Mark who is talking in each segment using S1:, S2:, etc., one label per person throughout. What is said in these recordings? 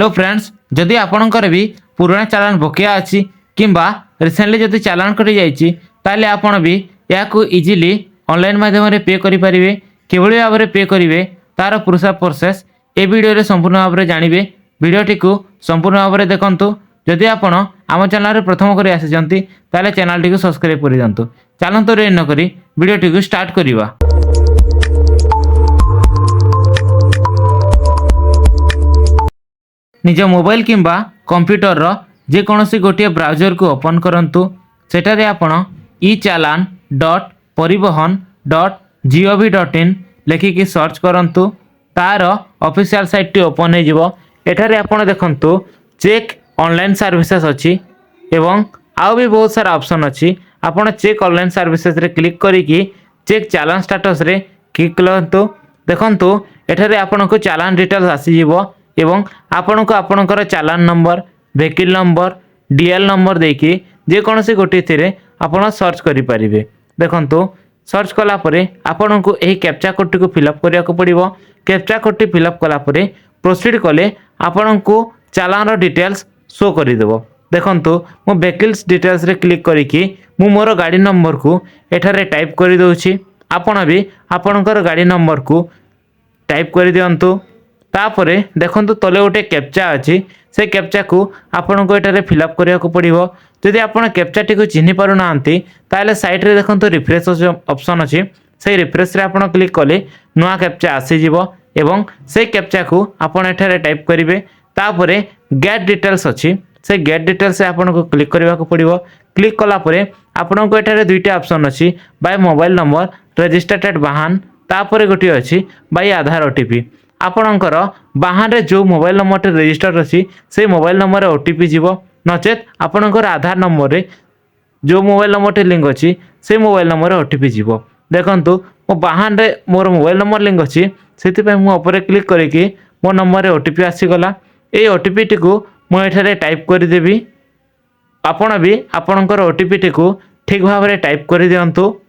S1: Hello friends, जदि आपणकर भी पुराना चालान बकिया अच्छी किंबा रिसेंटली जदि चालान कटि जाइए ताले आपण भी या इजिली ऑनलाइन माध्यम पे करेंगे। किभली भाव में पे करेंगे तार प्रोसेस ए वीडियो संपूर्ण भाव में जानवे। वीडियोटी को संपूर्ण भाव में देखूँ। जदि आपण आम चैनल प्रथम कर आसी चैनल टी सब्सक्राइब कर दिंतु। चलतु रे नक वीडियोटी को स्टार्ट करवा। निज मोबाइल किंबा कंप्यूटर रो जेकोसी गोटे ब्राउजर को ओपन करंतु। सेठारे आपण echallan.परिवहन.gov.in लिखिकी सर्च करंतु। तार ऑफिशियल साइट टी ओपन हो जिवो। एठारे आपण देखंतु चेक ऑनलाइन सर्विसेज अछि एवं आउ भी बहुत सारा ऑप्शन अछि। आपण चेक ऑनलाइन सर्विसेज रे क्लिक करिकी चेक चालान स्टेटस रे क्लिक करंतु। देखंतु एठारे आपण को चालान डिटेल्स आसी जिवो एवं आपण को आपणकर challan number, vehicle number, DL number देकी जेकोसी गोटे थी आपण सर्च करें। देखंतु सर्च कला परे आपण को यही कैप्चा कोड को फिलअप करने को पड़ो। कैप्चा कोड टी फिलअप कला परे प्रोसीड कले आपण को चालान डिटेल्स शो करदेव। देखंतु मो वेहिकल्स डिटेल्स रे क्लिक करिकी मु मोर गाड़ी नंबर को एठारे टाइप कर दउछि। आपण भी आपणकर गाड़ी नंबर को टाइप कर दियंतु। तापरे देखंतु तले गोटे कैप्चा अच्छी से कैप्चा को आपन को एटारे फिलअप करने को पड़ो। जदि आपण कैप्चा टी को चिन्ह पारु नांती ताले साइड रे देखंतु रिफ्रेश ऑप्शन अच्छी। से रिफ्रेश रे आपण क्लिक कले नुआ कैप्चा आसी जिवो एवं से कैप्चा को आपण एठारे टाइप करिवे। तापरे गेट डिटेल्स अच्छी से गेट डिटेल्स से आपण को क्लिक करबा को पड़ो। क्लिक कला परे आपण को एठारे दुईटा ऑप्शन अच्छी, by mobile number registered at Vahan, तापरे गोटे अच्छी बाय आधार ओटीपी। आपणकर बाहन रे जो मोबाइल नंबर रजिस्टर अच्छी से मोबाइल नंबर ओटीपी जीवो, नचेत आपणकर आधार नंबर रे जो मोबाइल नंबर लिंक अच्छी से मोबाइल नंबर ओटीपी जीवो। देखंतु मो बाहन रे मोर मोबाइल नंबर लिंक अच्छी से मु ऊपर क्लिक करके मो नंबर रे ओटीपी आसीगला। ये ओटीपी टी को मु एठारे टाइप कर देबी। आपण भी आपणकर ओटीपी टी को ठीक भाव में टाइप कर दियंतु।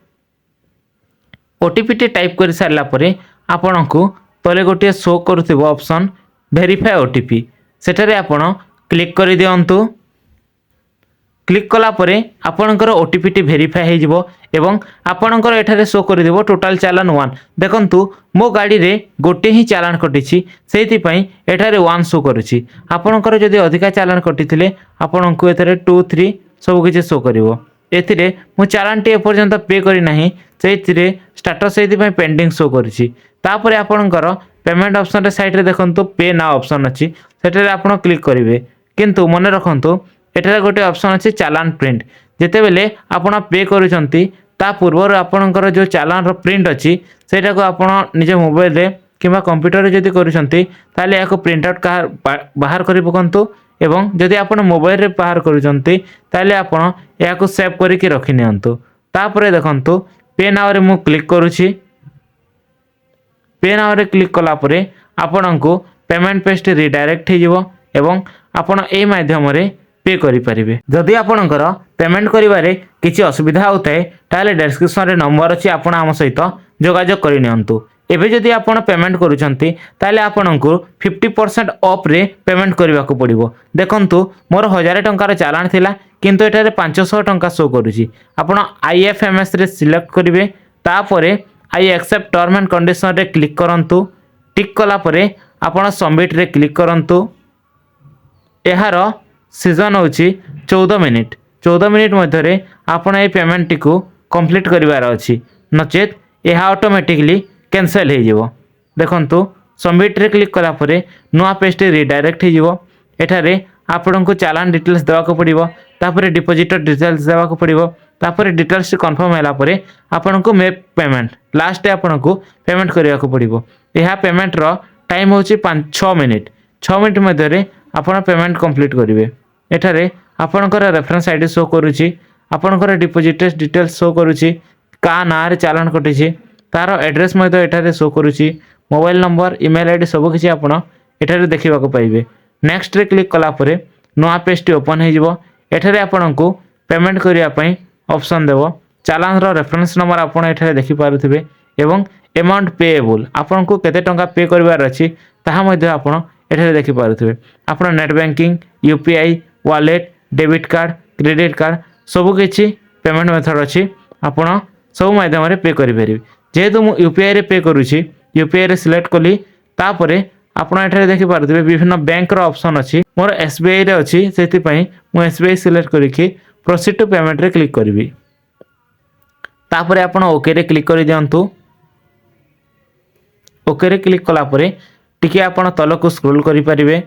S1: ओटीपी टी टाइप कर सारला परे आपण को तले गोटे शो करुथिबो ऑप्शन वेरीफाई ओटीपी, सेठारे आपण क्लिक कर दियंतु। क्लिक कला परे आपणकर ओटीपी टी वेरीफाई हो जिवो एवं आपणकर एठारे शो कर देबो टोटल चालान 1। देखंतु मो गाड़ी रे गोटे ही चालान कटिछि सेति पई एठारे 1 शो करूछि। आपणकर जदि अधिका चालान कटिथिले आपणको एथरे 2 3 सब किछि शो करिवो। एथिरे मो चालान टी एपर्यंत पे करि नाही, सेथिरे स्टेटस सेति पई पेंडिंग शो करूछि। तापर आपणकर पेमेंट ऑप्शन रे साइड रे देखंतु पे नाउ ऑप्शन अछि, सेठरे आपण क्लिक करिवे। किंतु मन रखंतु एठारे गोटे ऑप्शन अछि चालान प्रिंट। जेते बेले आपण पे करूछंती ता पूर्व आपणकर जो चालान रो प्रिंट अछि सेटा को आपण निजे मोबाइल रे किबा कंप्यूटर रे जदि करूछंती ताले याको प्रिंट आउट बाहर करि पकंतु एवं जदि आपण मोबाइल रे बाहर करूछंती ताले आपण याको सेव करिकि रखि नियंतु। तापरे देखंतु पे नाउ रे मु क्लिक करूछि। पे नाउ रे क्लिक कला परे आपण को पेमेंट पेज रिडायरेक्ट हो जिवो एवं आपण ए माध्यम रे पे करि परिबे। जदि आपणकर पेमेंट करिवारे किछि असुविधा होतै ताले डिस्क्रिप्शन रे नंबर अछि, आपण आम सहित जोगाजोग करि नियंतु। एबे जदि आपण पेमेंट करूछंती ताले आपण को 50% ऑफ रे पेमेंट करबा को पड़िबो। देखंतु मोर 1000 टंकार चालान थिला किंतु एटारे 500 टंका शो करूछि। आपण आईएफएमएस रे सिलेक्ट करिवे। तापरे I accept term and condition रे क्लिक करंतु। टिक कला परे आपण सबमिट रे क्लिक करंतु। एहार सीजन होछि 14 मिनिट। 14 मिनिट मध्य रे आपण ए पेमेंट टी को कंप्लीट करिवार अछि, नचेत एहा ऑटोमेटिकली कैंसिल हो जिवो। देखंतु सबमिट रे क्लिक कला परे नुआ पेज टी रिडायरेक्ट हो जिवो। एठारे आपण को चालान डिटेल्स देवा को पड़िबो, तापरे डिपॉजिटर डिटेल्स देवा को पड़िबो, तापरे डिटेल्स कंफर्म होला परे आपण को मेक पेमेंट लास्ट आपण को पेमेंट करिया को पड़िबो। एहा पेमेंट रो टाइम होछि 5-6 मिनिट। 6 मिनिट मध्य रे आपण पेमेंट कंप्लीट करिवे। एठारे आपणकर रेफरेंस आईडी शो करूछि, आपणकर डिपॉजिटर डिटेल्स शो करूछि, का ना रे चालान कटिछि तार एड्रेस मध्य एठारे शो करूछि, मोबाइल नंबर, ईमेल आईडी सब किछि आपण एठारे देखिबा को पाइबे। नेक्स्ट रे क्लिक कला परे नुआ पेज टी ओपन हो जिवो। एठारे आपण को पेमेंट करिया पई ऑप्शन देबो। चालान रो रेफरेंस नंबर आपण एठारे देखि पारुथिबे एवं अमाउंट पेएबल आपण को केते टंका पे करबार अछि ताहा मध्ये आपण एठारे देखि पारुथिबे आपण net banking UPI wallet debit card credit card सब किछि पेमेंट मेथड अछि आपण सब माध्यम रे पे करि परिबे जेहेतु मु यूपीआई रे पे करूछि यूपीआई रे सिलेक्ट कली तापरे आपण एठारे देखि पारुथिबे विभिन्न बैंक रो ऑप्शन अछि मोर एसबीआई रे अछि सेति पई मु एसबीआई सिलेक्ट करिकि प्रोसीड टू पेमेंट रे क्लिक करिवि तापरे आपण ओके रे क्लिक करि दियंतु ओके रे क्लिक कला परे टिके आपण तलको स्क्रॉल करि परिबे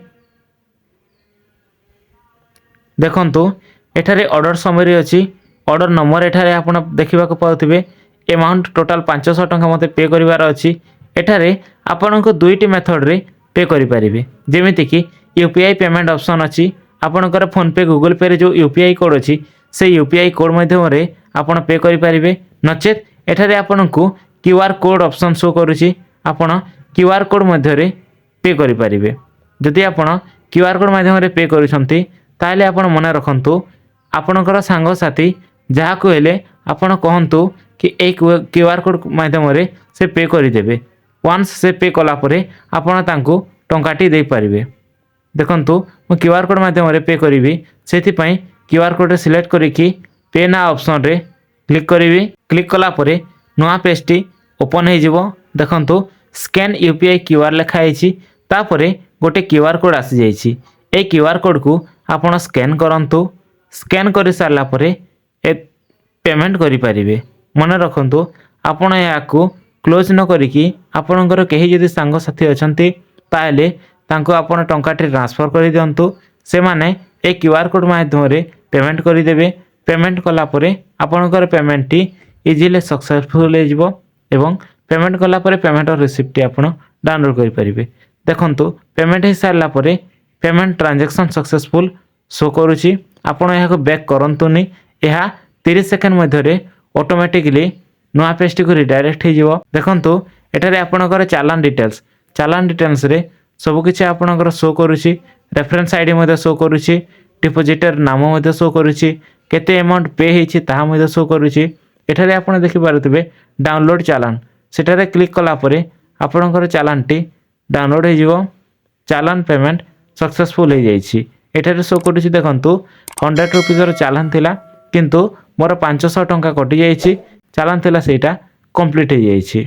S1: देखंतु एठारे ऑर्डर समरी अछि ऑर्डर नंबर एठारे आपण देखिबा को पाउथिबे अमाउंट टोटल 500 टंका मते पे करिवार अछि एठारे आपण को दुईटी मेथड रे पे करि परिबे जेमिति कि यूपीआई पेमेंट ऑप्शन अछि आपणकर फोन पे गूगल पे रे जो यूपीआई कोड अछि से यूपीआई कोड माध्यम रे आपण पे करि परिबे नचेत एठारे आपण को क्यूआर कोड ऑप्शन शो करूछि आपण क्यूआर कोड मध्य रे पे करि परिबे जदि आपण क्यूआर कोड माध्यम रे पे करूछंती ताले आपण मने रखंतु आपणकर सांग साथी जहा को हेले आपण कहंतु कि एक क्यूआर कोड माध्यम रे से पे करि देबे वंस से पे कला परे आपण तांको टंकाटी दे परिबे देखंतु मु क्यूआर कोड माध्यम रे पे करिवि सेति पई क्यूआर कोड रे सिलेक्ट करिकि पे ना ऑप्शन रे क्लिक करिवि क्लिक कला परे नवा पेजटी ओपन हे जिवो देखंतु स्कैन यूपीआई क्यूआर लिखा आइछि तापरे गोटे क्यूआर कोड आसी जाइछि ए क्यूआर कोड को आपण स्कैन करंतु स्कैन करि सारला परे ए पेमेंट करि परिबे मने रखंतु आपण या को क्लोज न करिकि आपणकर केही जदि सांग साथी अछंती ताले तांको आपण टंकाटी ट्रांसफर करि दियंतु से माने ए क्यूआर कोड माध्यम रे पेमेंट करि देबे पेमेंट कला परे आपणकर पेमेंट टी इजीली सक्सेसफुल हे जिवो एवं पेमेंट कला परे पेमेंट रिसिप्ट टी आपण डाउनलोड करि परिबे देखंतु पेमेंट हे सारला परे पेमेंट ट्रांजैक्शन सक्सेसफुल शो करूछि आपण या को बैक करंतुनी एहा 30 सेकंड मध्य रे ऑटोमेटिकली नवा पेज को रिडायरेक्ट हे जिवो देखंतु एठारे आपणकर चालान डिटेल्स रे सब किछि आपणकर शो करूछि रेफरेंस आईडी मध्ये शो करूछि डिपोजिटर नाम मध्ये शो करूछि केते अमाउंट पे हेछि ताहा मध्ये शो करूछि एठारे आपण देखि पारुथिबे डाउनलोड चालान सेटारे क्लिक कला परे आपणकर चालान टी डाउनलोड हे जिवो चालान पेमेंट सक्सेसफुल हे जाइछि एठारे शो करूछि देखंतु 100 रुपीस रो चालान थिला किंतु मोर 500 टंका कटि जाइछि चालान थिला सेटा कंप्लीट हे जाइछि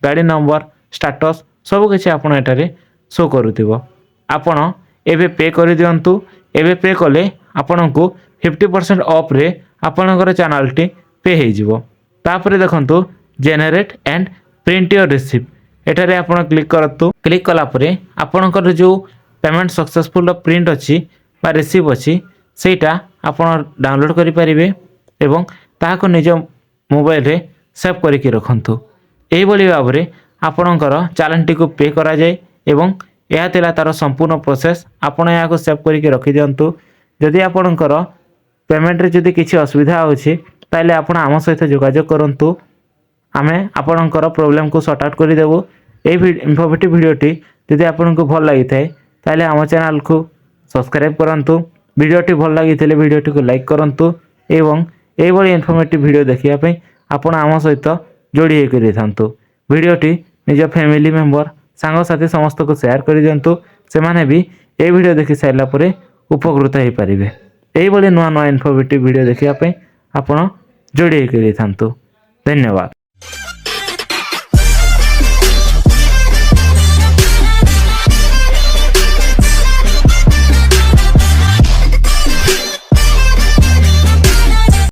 S1: गाड़ी नंबर स्टेटस सब किछि आपण एटारे शो करूथिबो आपण एबे पे करि दियंतु एबे पे कले आपण को 50% ऑफ रे आपणकर चैनल टी पे हे जिवो तापरे देखंतु generate and print your receipt एटारे आपण क्लिक करतु क्लिक कला परे आपणकर जो पेमेंट सक्सेसफुल प्रिंट अछि बा रिसीव अछि सेटा आपण डाउनलोड करि परिबे एवं ताहाको निज मोबाइल रे सेव करिकि रखंतु एही बोली भाबरे आपणकर चालान टी को पे करा जाय एवं यह तिला तार संपूर्ण प्रोसेस आपण या को सेव करिकि रखि दियंतु जदि आपणकर पेमेंट रे जदि किछि असुविधा होछि ताले आपण आम सहित जोगाजोग करंतु आमे आपणकर प्रॉब्लम को सॉर्ट आउट करि देबो एही इन्फॉर्मेटिव वीडियोटी जदि आपनको भल लागि थाए ताले आम चैनल को सब्सक्राइब करंतु वीडियोटी भल लागि थिले वीडियोटी को लाइक करंतु एवं एही बडी इन्फॉर्मेटिव वीडियो देखिया पई आपण आम सहित जोड़ी हे करि थांतु वीडियोटी निज फैमिली मेंबर सांग साथी समस्त को शेयर कर दियंतु से माने भी ए वीडियो देखि साइला परे उपकृत हे परिबे एही बडी नुवा नुवा इन्फॉर्मेटिव वीडियो देखिया पई आपण जोड़ी हे करि थांतु धन्यवाद।